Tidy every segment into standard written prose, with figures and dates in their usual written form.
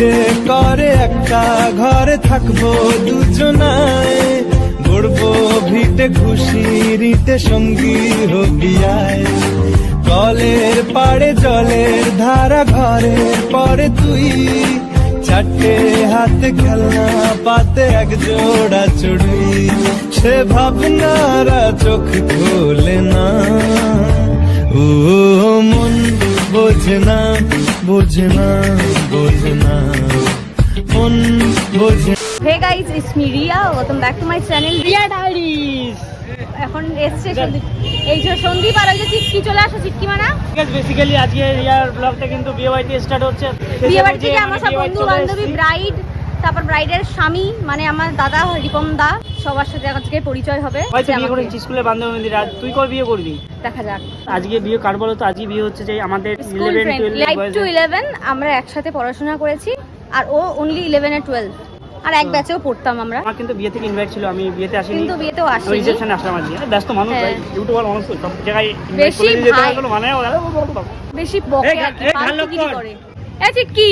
ইচ্ছে করে একটা ঘরে থাকবো দুজনায়, গড়বো ভিটে খুশিরিতে সঙ্গী হবিয়ায়। কলের পাড়ে জলের ধারা ঘরের পরে তুই, চারটে হাতে খেলনা পাতে এক জোড়া চড়ুই। সে ভাবনারা চোখ খোলে না, ও মন বোঝে না, বোঝে না, বোঝে না, মন বোঝে। Hey guys, it's me Riya, welcome back to my channel Riya diaries. এখন এসছে এই যে সন্দীপ আর ওই যে চিটকি চলে আসো, চিটকি মানা। বেসিক্যালি আজকে রিয়ার ব্লগটা কিন্তু বিয়ে বাড়িতে স্টার্ট হচ্ছে। বিয়ে বাড়ি থেকে আমার সব বন্ধু বান্ধবী, ব্রাইড, তারপর ব্রাইডের স্বামী মানে আমার দাদা রিপম দা, সবার সাথে আজকে পরিচয় হবে। হয়তো বিয়ে করেছিস স্কুলে বান্ধবী মন্দির, আজ তুই কবে বিয়ে করবি দেখা যাক। আজকে বিয়ে কার বলো তো? আজকে বিয়ে হচ্ছে যে আমাদের 11 12 লাইভ টু 11 আমরা একসাথে পড়াশোনা করেছি, আর ও অনলি 11 আর 12, আর এক ব্যাচেও পড়তাম আমরা। আমার কিন্তু বিয়ে থেকে ইনভাইট ছিল, আমি বিয়েতে আসিনি, কিন্তু বিয়েতেও আসিনি, রিসেপশনে আসলাম আজকে। ব্যস্ত মানুষ ভাই, ইউটিউবার মানুষ তো, সব জায়গায় ইনভাইট বেশি করে দিতে ভাই। কোনো মানে বেশি বকে আর কি, ফালতুগিরি করে। এই চিটকি,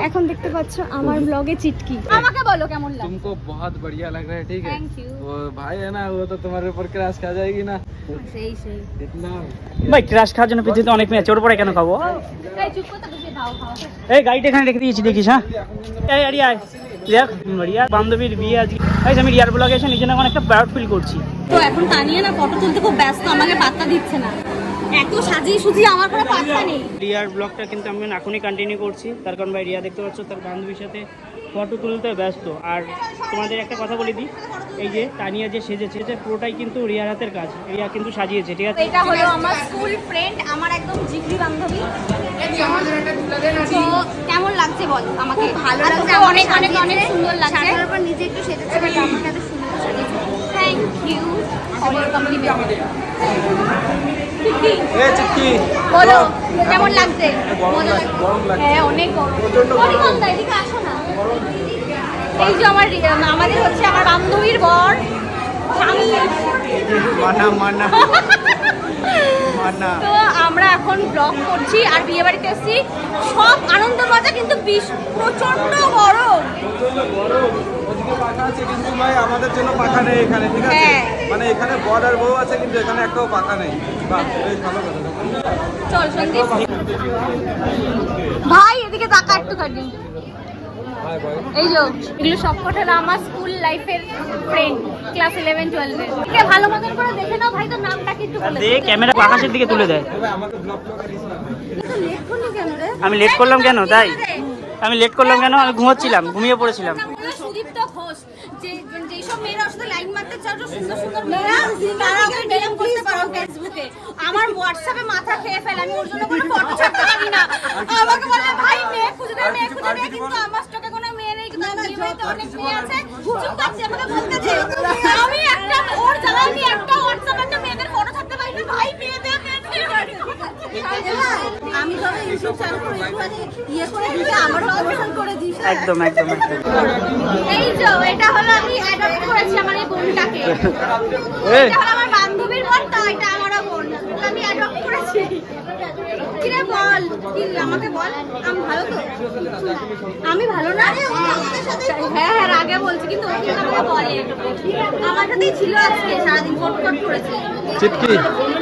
এখন দেখতে পাচ্ছ আমার ব্লগে চিটকি। আমাকে বলো কেমন লাগে? तुमको बहुत बढ़िया लग रहा है, ठीक है? Thank you. वो भाई है ना, वो तो तुम्हारे ऊपर क्रैश खा जाएगी ना সেই সেই। इतना। ভাই ক্রাশ খাওয়ার জন্য পৃথিবীতে অনেক মেয়ে আছে, ওর পরে কেন খাবো? এই চুপ করতে বসে দাও খাও। এই গাড়িটা এখানে রেখে দিয়েছি, দেখিস। হ্যাঁ এই আরে আয় দেখ, রিয়ার বান্ধবীর বিয়ে আজকে। গাইস আমি রিয়ার ব্লগে এসে নিজে না অনেকটা প্রাউড ফিল করছি। তো এখন তানিয়ে না ফটো তুলতে খুব ব্যস্ত, আমাকে পাত্তা দিচ্ছে না, এত সাজিয়ে সুজিয়ে আমার কোনো পাত্তা নেই। রিয়ার ব্লগটা কিন্তু আমি এখনই কন্টিনিউ করছি, তার কারণ ভাই রিয়া দেখতে পাচ্ছ তার বান্ধবীর সাথে ফটো তুলতে ব্যস্ত। আর তোমাদের একটা কথা বলে দিই, এই যে তানিয়া যে সেজেছে এটা পুরোটাই কিন্তু রিয়ার হাতের কাজ, রিয়া কিন্তু সাজিয়েছে, ঠিক আছে? এটা হলো আমার স্কুল ফ্রেন্ড, আমার একদম জিগরি বান্ধবী। তো কেমন লাগছে বল আমাকে? ভালো লাগছে, অনেক অনেক অনেক সুন্দর লাগছে। তারপর নিজে একটু সেজেছে, আমাকে এত সুন্দর সাজিয়েছে। Thank you for your compliment. चिट्टी বলো কেমন লাগছে? গরম লাগছে। হ্যাঁ অনেক গরম। অরিকন্দা এদিকে আসো না। এই যে আমাদের হচ্ছে আমার বান্ধবীর বর স্বামী। माना माना माना। তো আমরা এখন ব্লগ করছি আর বিয়ে বাড়িতে এসেছি, সব আনন্দ মজা, কিন্তু প্রচন্ড গরম। ওদিকে পাখা আছে কিন্তু ভাই আমাদের জন্য পাখা নেই এখানে, ঠিক আছে? হ্যাঁ। মানে এখানে বর আর বউ আছে কিন্তু এখানে একটাও পাখা নেই। বাহ, বেশ ভালো কথা। চল সন্দীপ ভাই এদিকে তাকা একটুখানি। হাই ভাই। এই যে এগুলো সব কটা আমার স্কুল লাইফের ফ্রেন্ড, ক্লাস 11 12 এর। কে ভালো মতন করে দেখে নাও ভাই, তো নামটা কি একটু বলে দে ক্যামেরা আকাশের দিকে তুলে দেয়। ভাই আমাকে ব্লগ করিস না। লেট করলি কেন রে? আমি লেট করলাম কেন? তাই আমি লেট করলাম কেন? আমি ঘুমোচ্ছিলাম, ঘুমিয়ে পড়েছিলাম। সুদীপ্ত ঘোষ, যেসব মেয়েরা আসলে লাইন মারতে চাও, সুন্দর সুন্দর মেয়েরা, তারা ওকে ডিএম করতে পারো ফেসবুকে। আমার হোয়াটসঅ্যাপে মাথা খেয়ে ফেলে, আমি ওর জন্য কোনো ফটো ছাড়তে পারি না। আমাকে বলে ভাই মেয়ে খুঁজে দে, মেয়ে খুঁজে দে, কিন্তু আমার স্টকে কোনো মেয়ে নেই, কিন্তু বিয়েতে অনেক মেয়ে আছে। চুপ করছে, আমাকে বলতেছে আমি একটা ওর জ্বালা, আমি একটা হোয়াটসঅ্যাপে একটা মেয়েদের ফটো ছাড়তে পারি না। ভাই মেয়ে দে, মেয়ে দে। আমি যখন ইউটিউব চ্যানেল করে ইয়ে করে দিই, আমারও প্রমোশন করে দিই। একদম একদম একদম। এই যে এটা হলো আমি অ্যাডপ্ট করেছি আমার এই বোনটাকে। এটা হলো আমার বান্ধবীর বোন, তো এটা আমারও বোন, আমি অ্যাডপ্ট করেছি। কি রে বল, কি আমাকে বল, আমি ভালো তো? আমি ভালো না? হ্যাঁ হ্যাঁ আগে বলছি, কিন্তু ও কিন্তু আমাকে বলে। আমার সাথেই ছিল আজকে, সারাদিন ফোন করেছে। চিটকি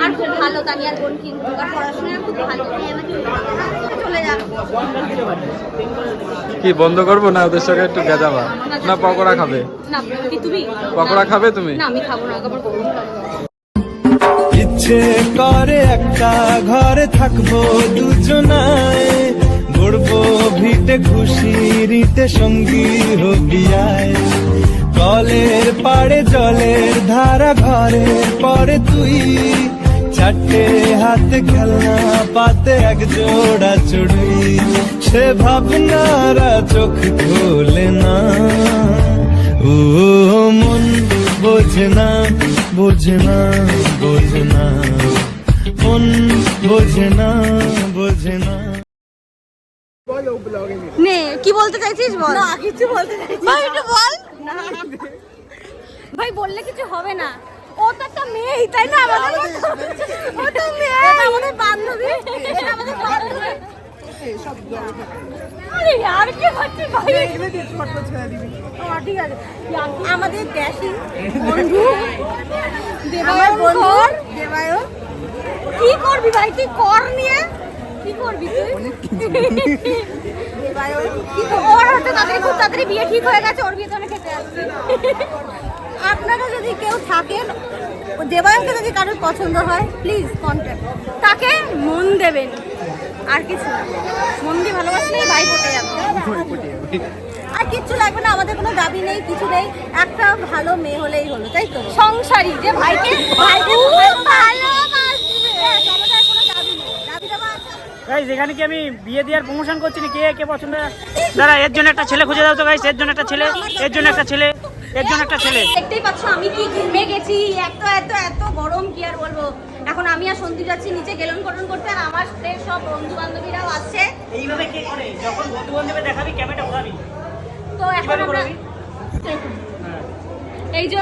আর খুব ভালো তানিয়ার বোন, কিন্তু আর পড়াশোনায় খুব ভালো। চলে যা। কি বন্ধ করবো না ওদের সঙ্গে একটু গেজাবা? না পকোড়া খাবে? না কি তুমি পকোড়া খাবে তুমি? না আমি খাবো না, আবার করবো। ইচ্ছে করে একটা ঘরে থাকবো দুজনায়, গড়বো ভিটে খুশিরিতে সঙ্গী হবিয়ায়। কলের পাড়ে জলের ধারা ঘরের পরে তুই, চারটে হাতে খেলনা পাতে এক জোড়া চড়ুই। সে ভাবনারা চোখ খোলে না, ও মন বোঝে না, বোঝে না, বোঝে না, মন বোঝে না, বোঝে না। নে কি বলতে চাইছিস বল? না কিছু বলতে চাইছিস ভাই, একটু বল না। ভাই বললে কিছু হবে না, ও তো একটা মেয়ে, তাই না? আমাদের ও তো মেয়ে, এটা আমাদের বান্ধবী, এটা আমাদের বান্ধবী। আছে সব জল থাকে আরে यार কি হচ্ছে ভাই এগুলো দিয়ে ফটো ছেড়ে দিবি ঠিক আছে আমাদের ড্যাশিং বন্ধু দেবায়ন দেবায়ন কি করবি ভাই তুই কর নিয়ে কি করবি তুই দেবায়ন কি ওর হচ্ছে তাদের খুব তাড়াতাড়ি বিয়ে ঠিক হয়ে গেছে ওর বিয়ে তো খেতে আসছে আপনারা যদি কেউ থাকেন দেবায়নকে যদি কারোর পছন্দ হয় প্লিজ কন্ট্যাক্ট তাকে মন দেবেন আর কিছু না মন দিয়ে ভালোবাসলেই ভাই পটে যাবে আর কিচ্ছু লাগবে না আমাদের কোনো দাবি নেই কিছু নেই একটা ভালো মেয়ে হলেই হলো তাই তো সংসারী যে ভাইকে ভালোবাসবে আমাদের কোনো দাবি নেই দাবি দেওয়া আছে গাইস এখানে কি আমি বিয়ে দেওয়ার প্রমোশন করছি না কে পছন্দ দাঁড়া এর জন্য একটা ছেলে খুঁজে দাও তো গাইস এর জন্য একটা ছেলে এর জন্য একটা ছেলে এর জন্য একটা ছেলে দেখতেই পাচ্ছ আমি কি ঘুমে গেছি এত গরম কি আর বলবো এখন আমি আর সন্দীপ যাচ্ছি নিচে গেলন করতে আর আমার সব বন্ধু বান্ধবীরাও আসছে এইভাবে কে করে যখন বন্ধু বান্ধবে দেখাবি ক্যামেরাটা ঘোরাবি তো এখন আমরা এই যে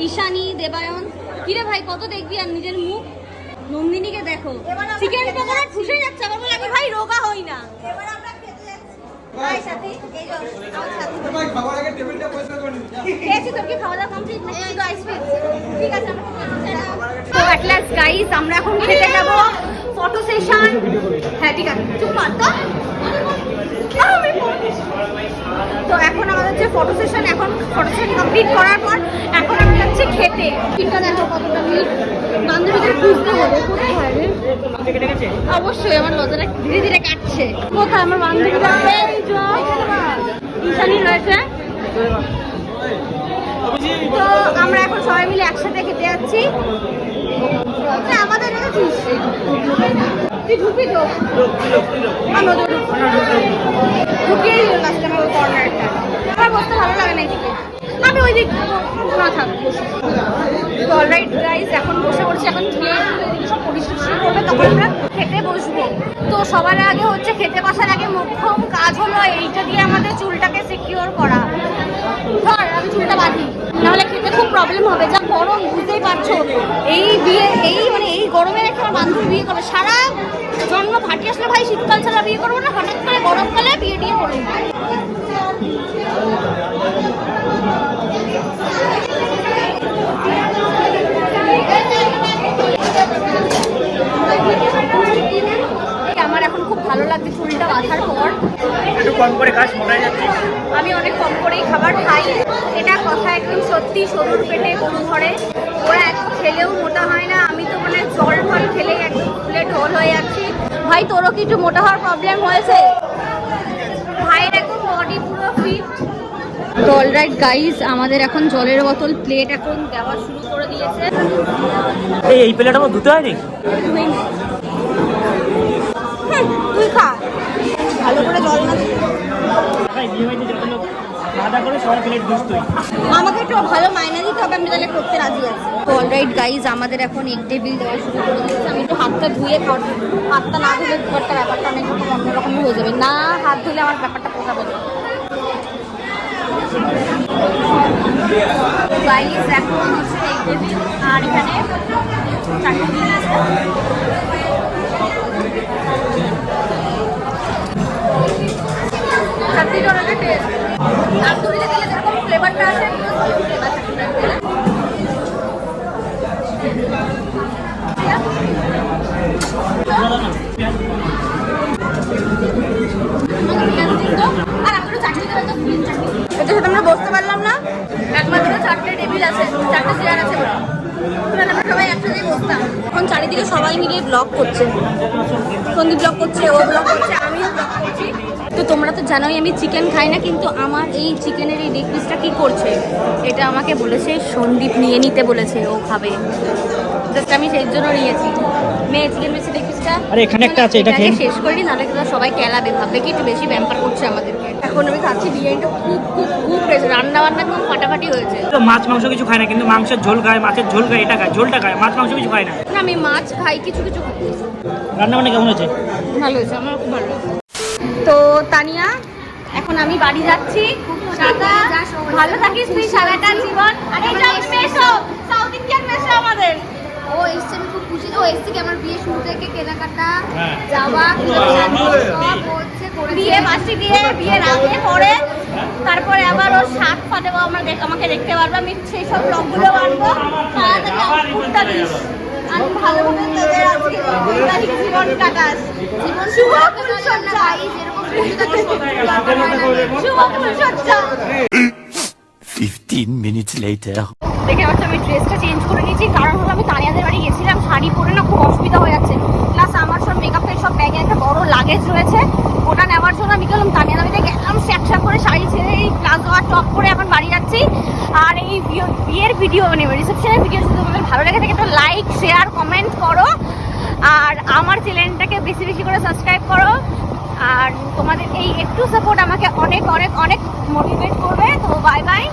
ঈশানী দেবায়ন কিরে ভাই কত দেখবি আর নিজের মুখ নন্দিনীকে দেখো চিকেন পকোড়া ঠুসে যাচ্ছে আবার বলে আমি ভাই রোগা হই না এবার আমরা খেতে যাচ্ছি ভাই সাথী এই যে আমার সাথী ভাই খাবার আগে টেবিলটা পরিষ্কার করে নিন খেয়েছি তোর কি খাওয়া দাওয়া কমপ্লিট না এই গাইস ঠিক আছে তো অ্যাট লাস্ট গাইস আমরা এখন খেতে যাব ফটো সেশন হ্যাঁ ঠিক আছে চুপ কর তো এখন আমাদের যে ফটো সেশন কমপ্লিট করার পর এখন আমরা যাচ্ছি খেতে চিন্তা দেখো কতটা মিনিট বান্ধবীদের খুঁজতে হবে কোথায় রে অবশ্যই আমার লজ্জাটা ধীরে ধীরে কাটছে কোথায় আমার বান্ধবীরা এই যে ঈশানী রয়েছে তো আমরা এখন সবাই মিলে একসাথে খেতে যাচ্ছি আমাদের রেখেছিস তুই ঢুকবি তো ঢুকিয়েই দিল লাস্টে আমার কর্নারটা আমার বসতে ভালো লাগে না এদিকে আমি ওই দিক না থাকবো তো অলরাইট গাইস এখন বসে পড়ছি এখন খেয়ে সব পরিষ্কার করবে তখন আমরা খেতে বসবো তো সবার আগে হচ্ছে খেতে বসার আগে মোক্ষম কাজ হলো এইটা দিয়ে আমাদের চুলটাকে সিকিউর করা ধর আমি চুলটা বাঁধি নাহলে খেতে খুব প্রবলেম হবে যা গরম বুঝতেই পারছো এই বিয়ে এই গরমে রেখে আমার বান্ধবী বিয়ে করবে সারা জন্ম ফাটি আসলে ভাই শীতকাল ছাড়া বিয়ে করবো না হঠাৎ করে গরমকালে বিয়ে টিয়ে করবো আমার এখন খুব ভালো লাগছে চুলটা বাঁধার পর একটু কম করে কাজ মোটাই যাচ্ছে আমি অনেক কম করেই খাবার খাই এটা কথা একদম সত্যি সরুর পেটে গরু ধরে ওরা এত খেলেও মোটা হয় না আমি তো মানে জল ফল খেলেই একদম ফুলে ঢোল হয়ে যাচ্ছি ভাই তোরও কি একটু মোটা হওয়ার প্রবলেম হয়েছে ভাইয়ের এখন বডি পুরো ফিট তো অলরাইট গাইস আমাদের এখন জলের বোতল প্লেট এখন দেওয়া শুরু করে দিয়েছে এই প্লেট আমার ধুতে হয়নি তুই খা ভালো করে জল না বিয়ে হয়েছে যত লোক আলাদা করে সবাই প্লেট ধুতোই আমাকে একটু ভালো মাইনা দিতে হবে আমি তাহলে করতে রাজি আছি তো অলরাইট গাইজ আমাদের এখন এক টেবিল দেওয়া শুরু করে দিয়েছে আমি একটু হাতটা ধুয়ে হাতটা না ধুলে একটা ব্যাপারটা অনেক রকম অন্যরকম হয়ে যাবে না হাত ধুলে আমার ব্যাপারটা পোষাবে গাইজ এখন হচ্ছে এক টেবিল আর এখানে চারটে দিয়েছে চাটনিটা অনেক টেস্ট তন্দুরিতে দিলে যেরকম ফ্লেভারটা আসে আর আপনারা চাটনি দেবেন তো গ্রিন চাটনি এটার সাথে আমরা বসতে পারলাম না একমাত্র চারটে টেবিল আছে চারটে চেয়ার আছে আমরা সবাই একসাথেই বসতাম এখন চারিদিকে সবাই মিলে ব্লগ করছে সন্দীপ ব্লগ করছে ও ব্লগ করছে আমিও ব্লগ করছি তো তোমরা তো জানোই আমি চিকেন খাই না কিন্তু আমার এই চিকেনের এই লেগ পিসটা কী করছে এটা আমাকে বলেছে সন্দীপ নিয়ে নিতে বলেছে ও খাবে জাস্ট আমি সেই জন্য নিয়েছি মেয়ে চিকেন বেশি লেগ পিসটা আরে এখানে একটা আছে এটা খেয়ে শেষ করি নাহলে কিন্তু সবাই কেলাবে ভাববে কি একটু বেশি ব্যাম্পার করছে আমাদেরকে এখন আমি খাচ্ছি বিরিয়ানিটা খুব হয়েছে রান্না বান্না খুব ফাটাফাটি হয়েছে তো মাছ মাংস কিছু খায় না কিন্তু মাংসের ঝোল খায় মাছের ঝোল খায় এটা খায় ঝোলটা খায় মাছ মাংস কিছু খায় না না আমি মাছ খাই কিছু কিছু খাই রান্না বান্না কেমন হয়েছে ভালো হয়েছে আমার খুব ভালো তো তানিয়া এখন আমি বাড়ি যাচ্ছি সাদা ভালো থাকিস তুই সারাটা জীবন সাউথ ইন্ডিয়ান মেসো আমাদের ও এসছে, আমি খুব খুশি। ও এসছে কি আমার বিয়ে শুরু থেকে কেনাকাটা হ্যাঁ। যাওয়া সব হচ্ছে করে বিয়ে বাসি দিয়ে বিয়ের আগে পরে তারপরে আবার ওর শাক ফাটে আমাকে দেখতে পারবে, আমি সেই সব ব্লগগুলো আনবো। তাড়াতাড়ি আউটপুটটা দিস, আমি ভালোভাবে তোদের আজকে বৈবাহিক জীবন কাটাস। জীবন শুভ ফুলসজ্জা, শুভ ফুলসজ্জা। 15 minutes later. দেখে হচ্ছে আমি ড্রেসটা চেঞ্জ করে নিয়েছি, কারণ হলো আমি তানিয়াদের বাড়ি গেছিলাম, শাড়ি পরে না খুব অসুবিধা হয়ে যাচ্ছে, প্লাস আমার সব মেকআপের সব ব্যাগে একটা বড় লাগেজ রয়েছে, ওটা নেওয়ার জন্য আমি গেলাম তানিয়াদের বাড়িতে, গেলাম স্যাকস্যাক করে শাড়ি ছেড়ে এই প্লাজো আর টপ পরে এখন বাড়ি যাচ্ছি। আর এই বিয়ের ভিডিও মানে রিসেপশনের ভিডিও যদি তোমাদের ভালো লেগে থাকে তো লাইক শেয়ার কমেন্ট করো, আর আমার চ্যানেলটাকে বেশি বেশি করে সাবস্ক্রাইব করো, আর তোমাদের এই একটু সাপোর্ট আমাকে অনেক অনেক অনেক মোটিভেট করবে। তো বাই বাই।